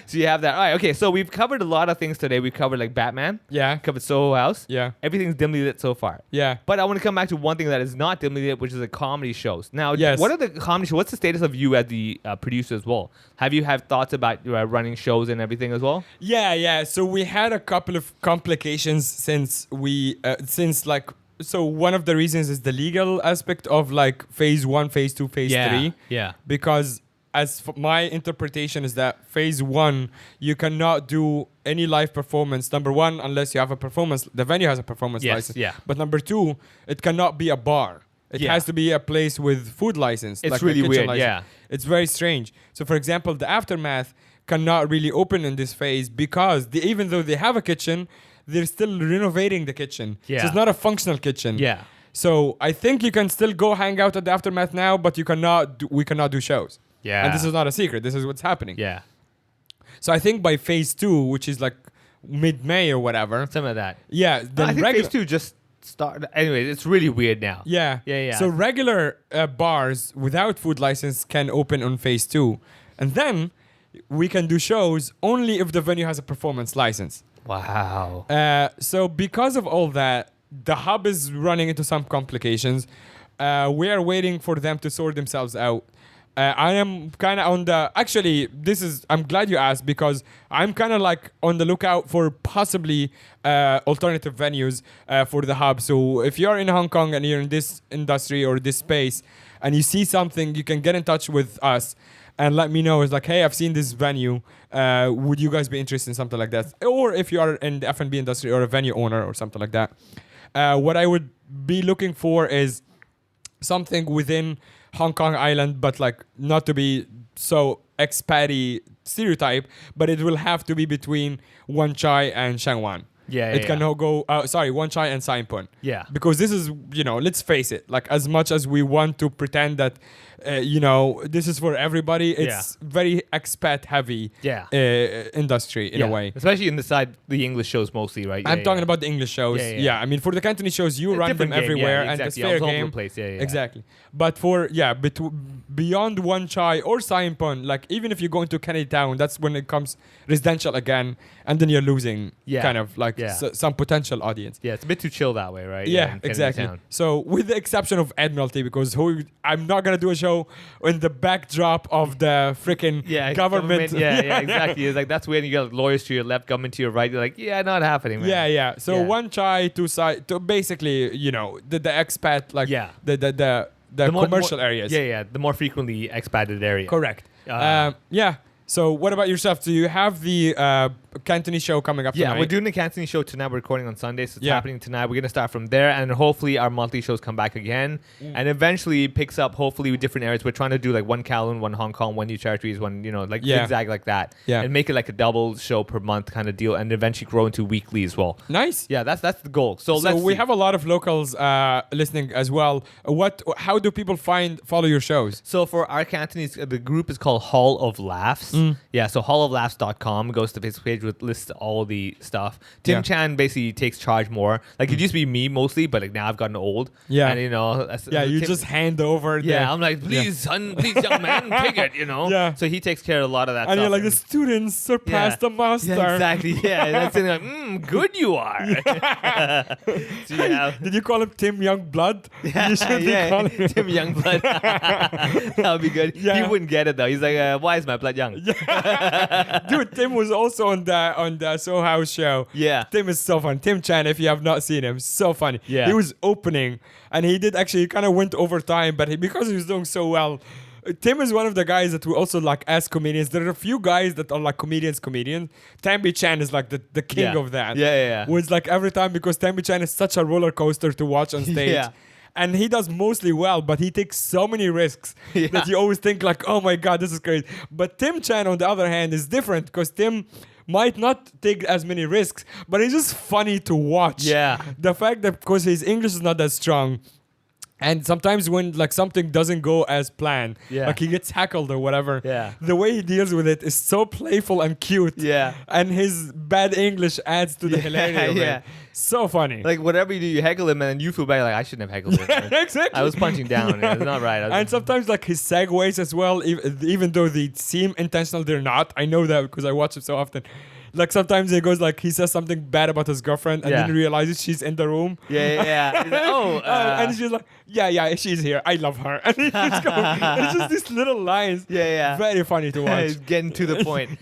So you have that. All right. Okay. So we've covered a lot of things today. We covered like Batman. Yeah. Covered Soho House. Yeah. Everything's dimly lit so far. Yeah. But I want to come back to one thing that is not dimly lit, which is the comedy shows. Now, Yes. what are the comedy shows? What's the status of you as the producer as well? Have you had thoughts about running shows and everything as well? Yeah. So we had a couple of complications since so one of the reasons is the legal aspect of like phase 1, phase 2, phase 3. Yeah. Because my interpretation is that phase 1, you cannot do any live performance. Number 1, unless you have a performance, the venue has a performance Yes, license. yeah. But number 2, it cannot be a bar. It Yeah. has to be a place with food license. It's like a really kitchen weird, license. yeah. It's very strange. So for example, the Aftermath cannot really open in this phase because even though they have a kitchen, they're still renovating the kitchen. Yeah. So it's not a functional kitchen. Yeah. So I think you can still go hang out at the Aftermath now, but we cannot do shows. Yeah. And this is not a secret. This is what's happening. Yeah. So I think by phase 2, which is like mid-May or whatever. Some of that. Yeah. Then I think phase 2 just started. Anyway, it's really weird now. Yeah. Yeah. So regular bars without food license can open on phase 2. And then we can do shows only if the venue has a performance license. Wow. So because of all that, the hub is running into some complications. We are waiting for them to sort themselves out. I am kind of on the... Actually, I'm glad you asked because I'm kind of like on the lookout for possibly alternative venues for the hub. So if you're in Hong Kong and you're in this industry or this space and you see something, you can get in touch with us and let me know. It's like, hey, I've seen this venue. Would you guys be interested in something like that? Or if you are in the F&B industry or a venue owner or something like that. What I would be looking for is something within Hong Kong Island, but like not to be so expat stereotype, but it will have to be between Wan Chai and Shangwan. Yeah, it can go. One chai and Sai Kung. Yeah. Because this is, let's face it. Like as much as we want to pretend that, this is for everybody, it's very expat heavy. Industry in a way. Especially in the English shows mostly, right? I'm talking about the English shows. Yeah. I mean, for the Cantonese shows, you run them everywhere, and it's fair game. Exactly. But for beyond one chai or Sai Kung, like even if you go into Kennedy Town, that's when it comes residential again, and then you're losing kind of like some potential audience. Yeah, it's a bit too chill that way, right? Yeah, exactly. So with the exception of Admiralty, because I'm not gonna do a show in the backdrop of the freaking government. Yeah, exactly. It's like that's when you got lawyers to your left, government to your right. You're like, not happening, man. Yeah. So one chai, two Sai, to basically, the expat, like the commercial areas. Yeah, the more frequently expated area. Correct. So what about yourself? Do you have the Cantonese show coming up tonight? Yeah, we're doing the Cantonese show tonight. We're recording on Sunday, so it's happening tonight. We're going to start from there, and hopefully our monthly shows come back again. And eventually it picks up, hopefully, with different areas. We're trying to do like one Kowloon, one Hong Kong, one New Territories, one, zigzag like that. Yeah. And make it like a double show per month kind of deal, and eventually grow into weekly as well. Nice. Yeah, that's the goal. So we have a lot of locals listening as well. How do people follow your shows? So for our Cantonese, the group is called Hall of Laughs. Yeah, so halloflaughs.com goes to the Facebook page with lists all the stuff. Tim Chan basically takes charge more. Like it used to be me mostly, but like now I've gotten old. Yeah. And you just hand over. I'm like, please, son, please, young man, take it, Yeah. So he takes care of a lot of that and stuff. you're like, the students surpassed the master. Yeah, exactly. Yeah, that's it. Like, good you are. Did you call him Tim Youngblood? Yeah, you should be calling him Tim Youngblood. That would be good. Yeah. He wouldn't get it though. He's like, why is my blood young? Dude, Tim was also on the Soho House show. Yeah. Tim is so fun. Tim Chan, if you have not seen him, so funny. Yeah. He was opening, and he kind of went over time, but because he was doing so well, Tim is one of the guys that we also like as comedians. There are a few guys that are like comedians. Tambi Chan is like the king of that. Yeah. Was like every time, because Tambi Chan is such a roller coaster to watch on stage. Yeah. And he does mostly well, but he takes so many risks that you always think like, oh my God, this is crazy. But Tim Chan, on the other hand, is different, because Tim might not take as many risks, but he's just funny to watch. Yeah. The fact that because his English is not that strong, and sometimes when like something doesn't go as planned, like he gets heckled or whatever, the way he deals with it is so playful and cute. Yeah. And his bad English adds to the hilarity of it. So funny. Like whatever you do, you heckle him, and then you feel bad. Like I shouldn't have heckled him. Exactly. I was punching down. It's not right. And sometimes like his segues as well, even though they seem intentional, they're not. I know that because I watch it so often. Like sometimes he goes like he says something bad about his girlfriend, and then he realizes she's in the room. Yeah. He's like, and she's like, yeah, she's here. I love her. And he keeps going. It's just these little lines. Yeah. Very funny to watch. He's getting to the point.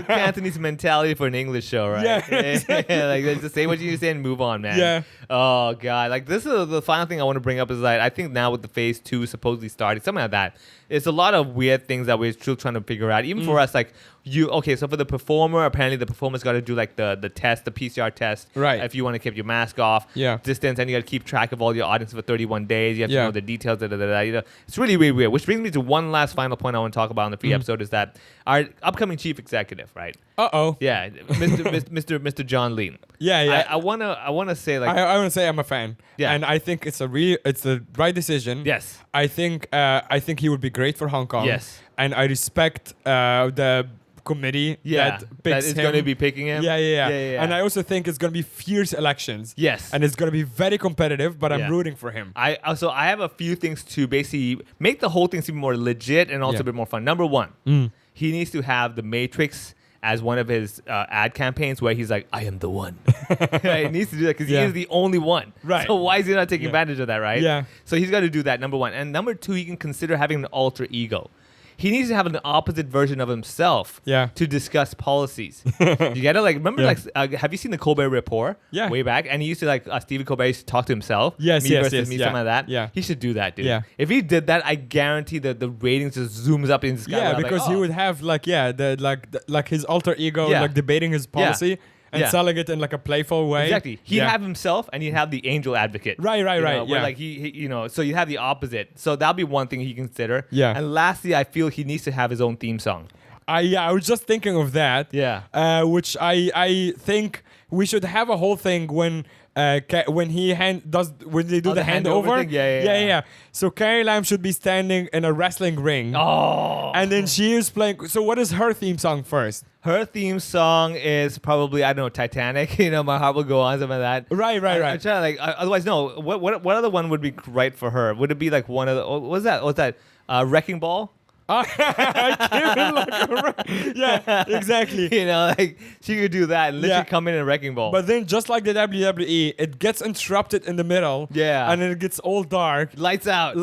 Cantonese mentality for an English show, right? Yeah. Exactly. Like just say what you say and move on, man. Yeah. Oh God. Like this is the final thing I want to bring up is like I think now with the phase 2 supposedly starting, something like that. It's a lot of weird things that we're still trying to figure out. Even for us, like so for the performer, apparently the performer's got to do like the test, the PCR test. Right. If you want to keep your mask off, distance, and you got to keep track of all your audience for 31 days. You have to know the details. It's really, really weird. Which brings me to one last final point I want to talk about in the free episode is that our upcoming chief executive, right? Yeah, Mr. John Lee. Yeah. I wanna say like I want to say I'm a fan. Yeah. And I think it's the right decision. Yes. I think he would be great for Hong Kong. Yes. And I respect the committee that picks is him. going to be picking him. Yeah. And I also think it's going to be fierce elections. Yes. And it's going to be very competitive, but I'm rooting for him. I have a few things to basically make the whole thing seem more legit and also a bit more fun. Number one, he needs to have the Matrix as one of his ad campaigns where he's like, I am the one. Right? He needs to do that because he is the only one. Right. So why is he not taking advantage of that, right? Yeah. So he's got to do that, number one. And number two, he can consider having an alter ego. He needs to have an opposite version of himself to discuss policies. You get it? Like, remember, have you seen the Colbert Report? Yeah. Way back? And he used to, like, Stephen Colbert used to talk to himself. Yes, me versus me, something like that. Yeah. He should do that, dude. Yeah. If he did that, I guarantee that the ratings just zooms up in the sky. Yeah, because he would have, like, his alter ego, like, debating his policy. And selling it in like a playful way. Exactly. He'd have himself and he'd have the angel advocate. Right. Where like he so you have the opposite. So that'll be one thing he can consider. Yeah. And lastly, I feel he needs to have his own theme song. I was just thinking of that. Yeah. Which I think we should have a whole thing when when they do the handover. Yeah. So Carrie Lam should be standing in a wrestling ring. Oh. And then she is playing. So what is her theme song first? Her theme song is probably, I don't know, Titanic. My heart will go on, something like that. Right. I'm trying to otherwise, no. What other one would be right for her? Would it be like one of the? What's that? Wrecking Ball. Yeah, exactly. She could do that and literally come in a wrecking ball. But then, just like the WWE, it gets interrupted in the middle. Yeah. And then it gets all dark. Lights out,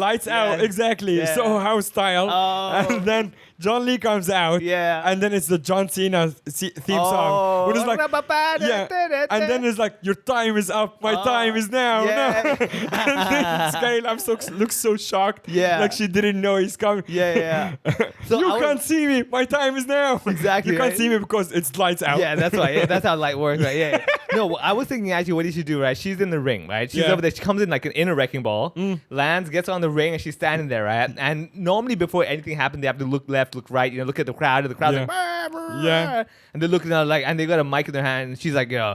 exactly. Yeah. Soho House style. Oh. And then John Lee comes out. Yeah. And then it's the John Cena theme song. Which is like, and then it's like, your time is up. My time is now. Yeah. No. And then Sky Lam looks so shocked. Yeah. Like she didn't know he's coming. Yeah. So you can't see me. My time is now. Exactly. You can't right? see me because it's lights out. Yeah, that's right. Yeah, that's how light works, right? Yeah. No, I was thinking actually what you should do, right? She's in the ring, right? She's over there. She comes in like in a wrecking ball, lands, gets on the ring, and she's standing there, right? And normally before anything happens, they have to look left, look right, look at the crowd, and the crowd's like, Yeah. and they're looking at like, and they got a mic in their hand, and she's like, hey,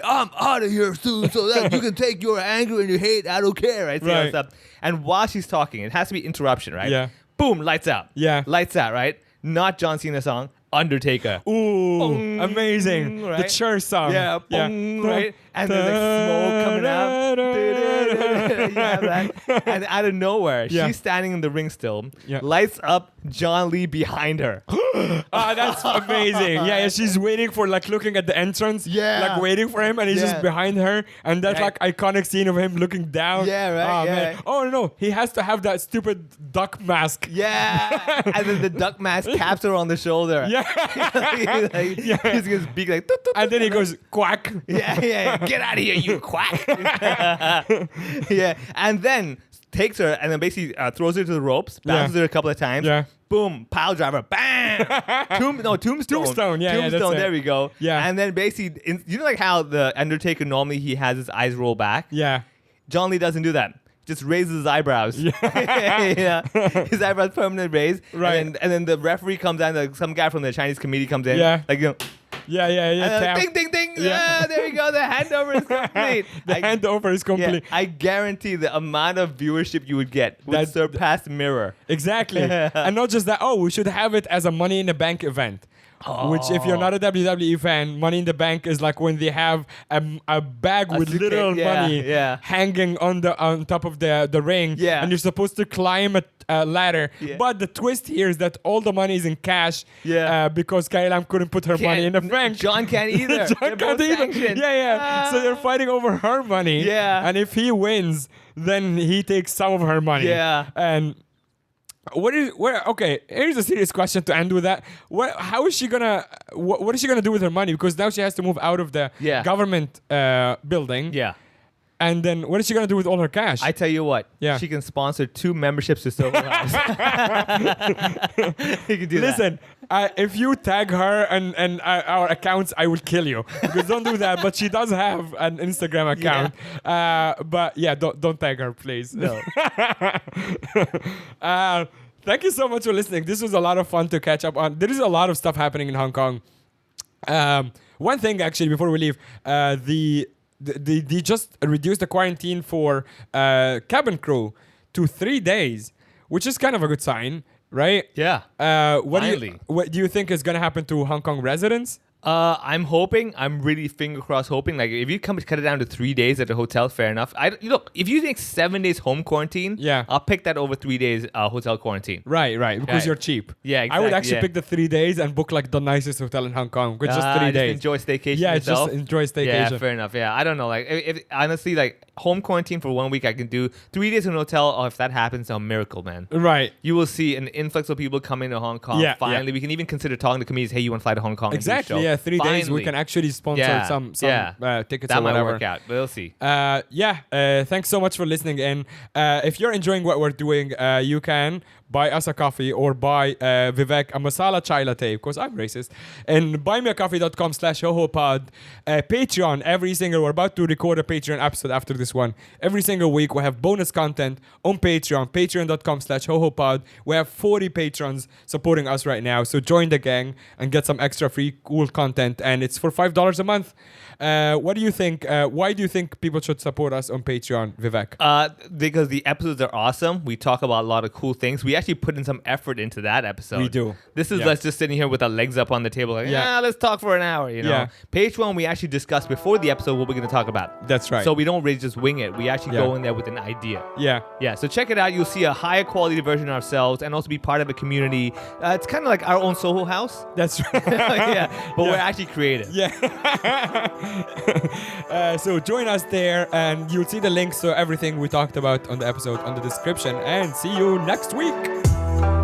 I'm out of here soon, so that you can take your anger and your hate. I don't care, right? See all that stuff. And while she's talking, it has to be interruption, right? Yeah. Boom, lights out. Yeah. Lights out, right? Not John Cena song, Undertaker. Ooh, Boom, amazing. right? The church song. Yeah, boom, right? And there's like smoke coming out. You have that. And out of nowhere, she's standing in the ring still. Yeah. Lights up, John Lee behind her. That's amazing. Yeah, she's waiting for like looking at the entrance. Yeah. Like waiting for him, and he's just behind her. And that's Right. like iconic scene of him looking down. Yeah, right, Oh, yeah. man. Oh no, he has to have that stupid duck mask. Yeah. And then the duck mask taps her on the shoulder. Yeah. He's gonna speak like, "Toot, toot, And then he toot." goes quack. Yeah. Get out of here, you quack. Yeah. And then takes her and then basically throws her to the ropes, bounces her a couple of times. Yeah. Boom, pile driver, bam! Tombstone. Tombstone, yeah, that's Tombstone, it. there we go. Yeah. And then basically, you know like how the Undertaker normally he has his eyes roll back? Yeah. John Lee doesn't do that. Just raises his eyebrows. Yeah. His eyebrows permanently raised. Right. And then the referee comes in, like some guy from the Chinese committee comes in. Yeah. Like, Yeah. and then Tap. ding, ding, ding. Yeah. Yeah, there you go. The handover is complete. The handover is complete. I guarantee the amount of viewership you would get would surpass Mirror. Exactly. And not just that, we should have it as a Money in the Bank event. Which, if you're not a WWE fan, Money in the Bank is like when they have a bag with suitcase, little money hanging on top of the ring, and you're supposed to climb a ladder. Yeah. But the twist here is that all the money is in cash, Yeah. Because Carrie Lam couldn't put her money in the bank. John can't either. John They're can't both either. sanctioned. Yeah. So they're fighting over her money. Yeah. And if he wins, then he takes some of her money. Yeah. And okay, here's a serious question to end with that. How is she gonna what is she gonna do with her money? Because now she has to move out of the government building. Yeah. And then what is she gonna do with all her cash? I tell you what, she can sponsor 2 memberships to Soho House. You can do Listen, if you tag her and our accounts, I will kill you. Because don't do that. But she does have an Instagram account. But yeah, don't tag her, please. No. Thank you so much for listening. This was a lot of fun to catch up on. There is a lot of stuff happening in Hong Kong. One thing actually before we leave, they just reduced the quarantine for cabin crew to 3 days, which is kind of a good sign, right? Yeah. What Finally. do you think is going to happen to Hong Kong residents? I'm really finger crossed hoping, like, if you cut it down to 3 days at a hotel, fair enough. Look, if you think 7 days home quarantine, I'll pick that over 3 days hotel quarantine. Right, because you're cheap. Yeah, exactly. I would actually pick the 3 days and book like the nicest hotel in Hong Kong with just 3 days. Enjoy staycation Yeah, yourself. just enjoy staycation. Yeah, fair enough. Yeah, I don't know. Like, if honestly, like, home quarantine for 1 week, I can do 3 days in a hotel. Oh, if that happens, a miracle, man. Right. You will see an influx of people coming to Hong Kong. Yeah, Finally, we can even consider talking to comedians. Hey, you want to fly to Hong Kong? Exactly. And do a show? 3 days. We Finally. can actually sponsor some tickets that or might whatever. work out. We'll see. Thanks so much for listening in. If you're enjoying what we're doing, you can buy us a coffee or buy Vivek a masala chai latte, because I'm racist, and buymeacoffee.com/hohopod. Patreon, we're about to record a Patreon episode after this one. Every single week we have bonus content on Patreon, patreon.com/hohopod. We have 40 patrons supporting us right now, so join the gang and get some extra free cool content, and it's for $5 a month. What do you think? Why do you think people should support us on Patreon, Vivek? Because the episodes are awesome. We talk about a lot of cool things. We actually put in some effort into that episode. We do. This is us just sitting here with our legs up on the table, like, let's talk for an hour. You know, Patreon, we actually discuss before the episode what we're going to talk about. That's right. So we don't really just wing it. We actually go in there with an idea. Yeah. So check it out. You'll see a higher quality version of ourselves, and also be part of a community. It's kind of like our own Soho House. That's right. But we're actually creative. So join us there, and you'll see the links to everything we talked about on the episode on the description. And see you next week.